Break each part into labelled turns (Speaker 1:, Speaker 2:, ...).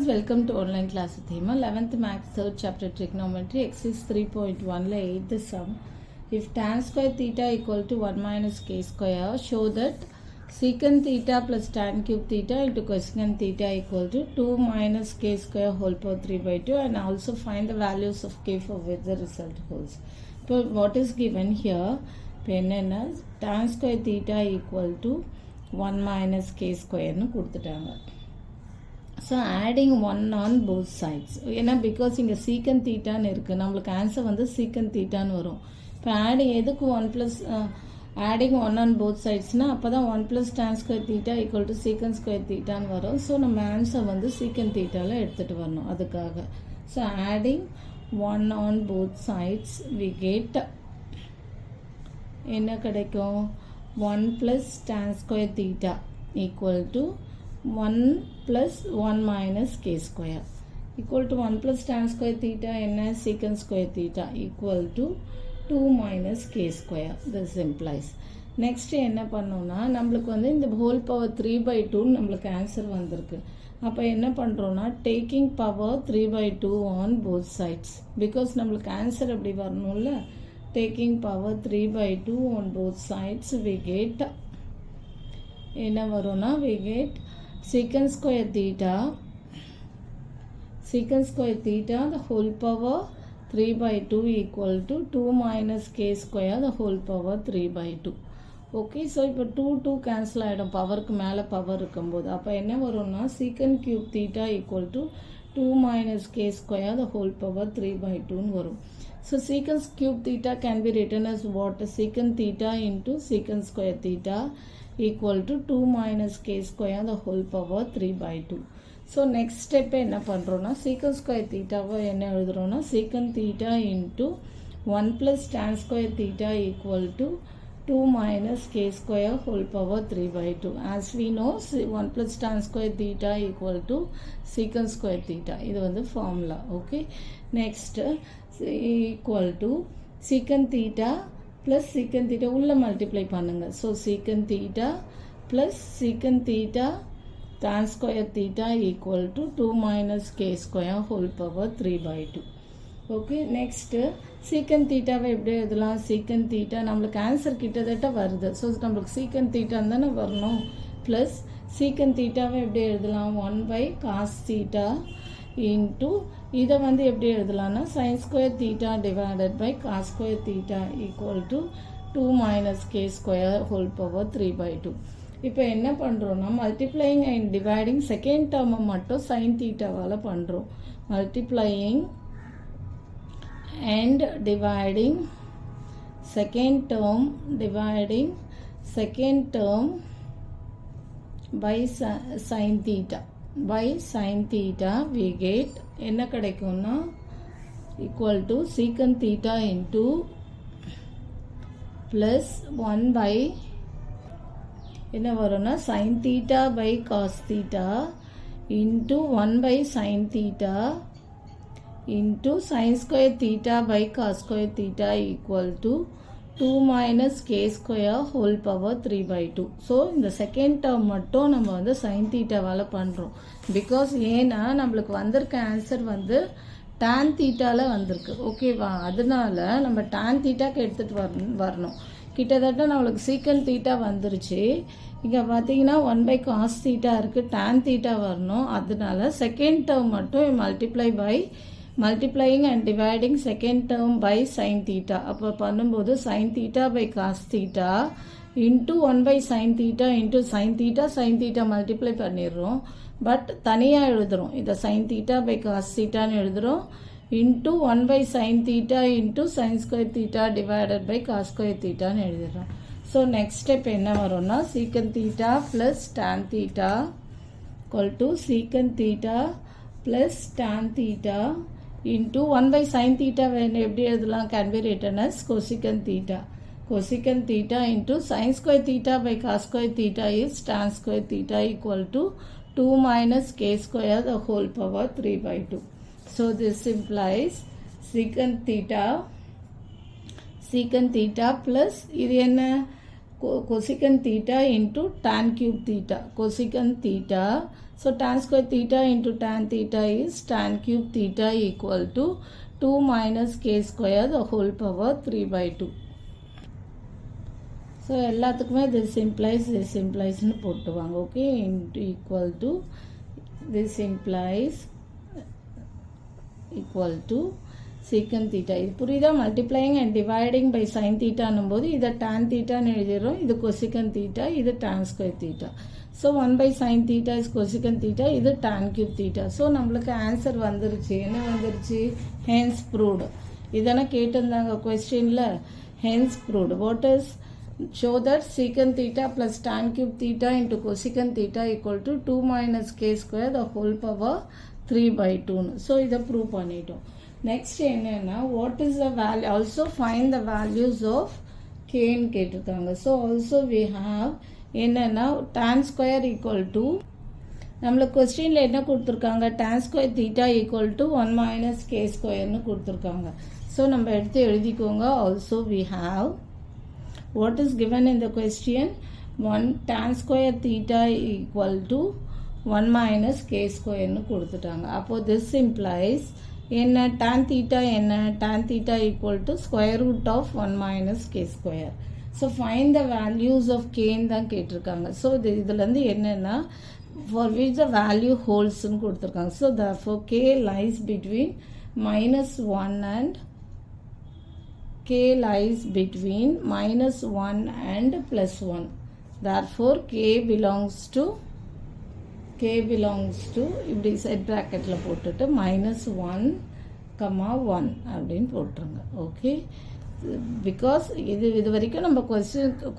Speaker 1: students, welcome to online class with Hema. 11th maths 3rd chapter trigonometry exercise 3.1 la 8th sum. If tan square theta equal to 1 minus k square, show that secant theta plus tan cube theta into cosecant theta equal to 2 minus k square whole power 3 by 2, and also find the values of k for which the result holds. So what is given here? Penna tan square theta equal to 1 minus k square nu கொடுத்துட்டாங்க. So adding 1 on both sides. ஏன்னா because இங்கே சீக்கன் தீட்டான்னு இருக்குது, நம்மளுக்கு answer வந்து சீக்கன் தீட்டான்னு வரும். இப்போ ஆடிங் எதுக்கு 1 ப்ளஸ் ஆடிங் 1 on both sidesனால் அப்போ தான் 1 plus tan square theta equal to secant square தீட்டான்னு வரும். ஸோ நம்ம ஆன்சர் வந்து சீக்கன் தீட்டாவில் எடுத்துகிட்டு வரணும் அதுக்காக. So adding 1 on both sides we get என்ன கிடைக்கும்? 1 plus tan square theta equal to 1 plus 1 minus k square equal to 1 plus tan square theta என்ன secant square theta equal to 2 minus k square. This implies next என்ன பண்ணோம்னா நம்மளுக்கு வந்து இந்த whole power 3 by 2 நம்மளுக்கு answer வந்திருக்கு. அப்போ என்ன பண்ணுறோன்னா taking power 3 by 2 on both sides, because நம்மளுக்கு ஆன்சர் அப்படி வரணும்ல. taking power 3 by 2 on both sides we get என்ன வரும்னா we get secant square theta the whole power 3 by 2 equal to 2 minus k square the whole power 3 by 2. Okay, so இப்போ 2 cancel ஆகிடும், பவருக்கு மேலே power இருக்கும்போது. அப்போ என்ன வரும்னா secant cube theta equal to 2 minus k square the whole power 3 by 2 வரும். So secant cube theta can be written as what? Secant theta into secant square theta equal to 2 minus k square the whole power 3 by 2. So next step என்ன பண்ணுறோன்னா secant square thetaவை என்ன எழுதுறோன்னா secant theta into 1 plus tan square theta equal to 2 minus k square whole power 3 by 2. As we know 1 plus tan square theta equal to secant square theta. இது வந்து formula. Okay, next equal to secant theta plus secant theta உள்ள multiply பண்ணுங்க. So secant theta plus secant theta tan square theta equal to 2 minus k square whole power 3 by 2. Okay, next secant thetaவை எப்படி எழுதலாம்? secant theta நம்மளுக்கு answer கிட்டத்தட்ட வருது. So நம்மளுக்கு secant thetaன்னு தானே வரணும். ப்ளஸ் secant thetaவை எப்படி எழுதலாம்? 1 by cos theta into இதை வந்து எப்படி எழுதலாம்னா sin square theta divided by cos square theta equal to 2 minus k square whole power 3 by 2. இப்போ என்ன பண்ணுறோன்னா மல்டிப்ளையிங் அண்ட் டிவைடிங் செகண்ட் டேர்மை மட்டும் sin தீட்டாவால் பண்ணுறோம். Multiplying and dividing second term by sin theta we get என்ன கிடைக்கும்னா equal to secant theta into plus 1 by என்ன வரும்னா sin theta by cos theta into 1 by sin theta into sin square theta by cos square theta equal to 2 minus k square whole power 3 by 2. So இந்த second term மட்டும் நம்ம வந்து sin தீட்டாவால் பண்ணுறோம். Because ஏன்னா நம்மளுக்கு வந்திருக்க ஆன்சர் வந்து tan தீட்டாவில் வந்திருக்கு. ஓகேவா? அதனால நம்ம tan தீட்டாக்கு எடுத்துகிட்டு வரணும். கிட்டத்தட்ட நம்மளுக்கு secant தீட்டா வந்துருச்சு. இங்கே பார்த்தீங்கன்னா 1 by cos தீட்டா இருக்குது, tan தீட்டா வரணும். அதனால செகண்ட் டேர்ம் மட்டும் multiplying and dividing second term by sin theta. அப்போ பண்ணும்போது sin theta by cos theta into 1 by sin theta into sin theta multiply பண்ணிடுறோம். பட் தனியாக எழுதுகிறோம். இதை sin theta by cos thetaன்னு எழுதுகிறோம். into 1 by sin theta into sin square theta divided by cos square thetaன்னு எழுதுகிறோம். So next step என்ன வரும்னா secant theta plus tan theta equal to secant theta plus tan theta into 1 by sin theta எப்படி எழுதலாம்? can be written as cosecant theta into sin square theta by cos square theta is tan square theta equal to 2 minus k square the whole power 3 by 2. So this implies secant theta plus இது என்ன cosecant theta into tan cube theta. Cosecant theta So tan square theta into tan theta is tan cube theta equal to 2 minus k square the whole power 3 by 2. So எல்லாத்துக்குமே this implies னு போட்டுவாங்க. Okay, into equal to this implies equal to secant theta. இது புரியுதா? Multiplying and dividing by sine தீட்டான்னும் போது இதை tan தீட்டான்னு எழுதிடுறோம். இது கொசிகன் தீட்டா, இது tan square theta. So 1 by sin theta is cosecant theta, இது tan cube theta. ஸோ நம்மளுக்கு ஆன்சர் வந்துருச்சு. என்ன வந்துருச்சு? hence proved. இதென்ன கேட்டிருந்தாங்க கொஸ்டினில். hence proved. What is? Show that secant theta plus tan cube theta into cosecant theta equal to 2 minus k square the whole power 3 by 2. So இதை prove பண்ணிட்டோம். Next என்னன்னா what is the value? Also find the values of k ன்னு கேட்டிருக்காங்க. So also we have என்னன்னா tan square equal to நம்மளுக்கு கொஸ்டினில் என்ன கொடுத்துருக்காங்க? tan square theta equal to 1 minus K ஸ்கொயர்னு கொடுத்துருக்காங்க. ஸோ நம்ம எடுத்து எழுதிக்கோங்க. Also we have what is given in the question 1 tan square theta equal to 1 minus K ஸ்கொயர்னு கொடுத்துட்டாங்க. அப்போது திஸ் இம்ப்ளைஸ் என்ன? tan தீட்டா என்ன? tan theta equal to square root of 1 minus K square. So find the values of கேன்னு தான் கேட்டிருக்காங்க. So இதுலேருந்து என்னென்னா for which the value ஹோல்ஸ்ன்னு கொடுத்துருக்காங்க. So therefore k lies between -1 and k lies between -1 and +1. Therefore k belongs to இப்படி set ப்ராக்கெட்டில் போட்டுட்டு -1, 1 அப்படின்னு போட்டுருங்க. ஓகே, பிகாஸ் இது வரைக்கும் நம்ம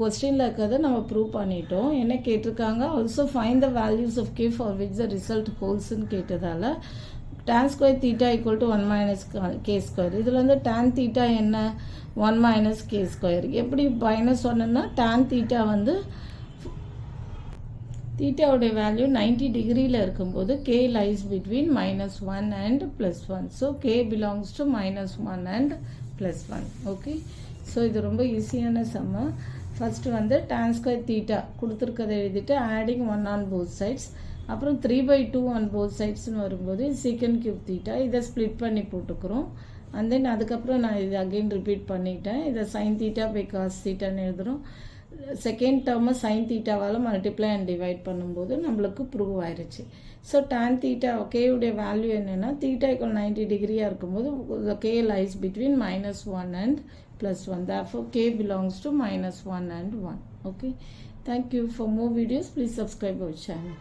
Speaker 1: கொஸ்டினில் இருக்கிறத நம்ம ப்ரூவ் பண்ணிட்டோம். என்ன கேட்டிருக்காங்க? Also find the values of k for which the result ஹோல்ஸ்ன்னு கேட்டதால் tan square theta equal to 1 minus K square. இதில் வந்து tan தீட்டா என்ன? 1 மைனஸ் கே ஸ்கொயர். எப்படி மைனஸ் ஒன்றுன்னா tan தீட்டா வந்து தீட்டாவுடைய வேல்யூ 90 டிகிரியில் இருக்கும்போது k lies between -1 and +1. So k belongs to -1 and +1. Okay, so இது ரொம்ப ஈஸியான சம்ம. ஃபஸ்ட்டு வந்து tan ஸ்கொயர் தீட்டா கொடுத்துருக்கதை எழுதிட்டு ஆடிங் 1 on both sides, அப்புறம் 3 by 2 on both sidesன்னு வரும்போது secant cube தீட்டா இதை ஸ்ப்ளிட் பண்ணி போட்டுக்கிறோம். அண்ட் தென் அதுக்கப்புறம் நான் இது அகெயின் ரிப்பீட் பண்ணிட்டேன். இதை சைன் தீட்டா பை காஸ் தீட்டான்னு எழுதுகிறோம். செகண்ட் டேர்மை சைன் தீட்டாவால் மல்டிப்ளை அண்ட் டிவைட் பண்ணும்போது நம்மளுக்கு ப்ரூவ் ஆயிடுச்சு. ஸோ tan தீட்டா கேவுடைய வேல்யூ என்னென்னா தீட்டா ஈக்குவல் 90 டிகிரியாக இருக்கும்போது k lies between -1 and +1. Therefore k belongs to -1 and 1. Okay, thank you. For more videos please subscribe our channel.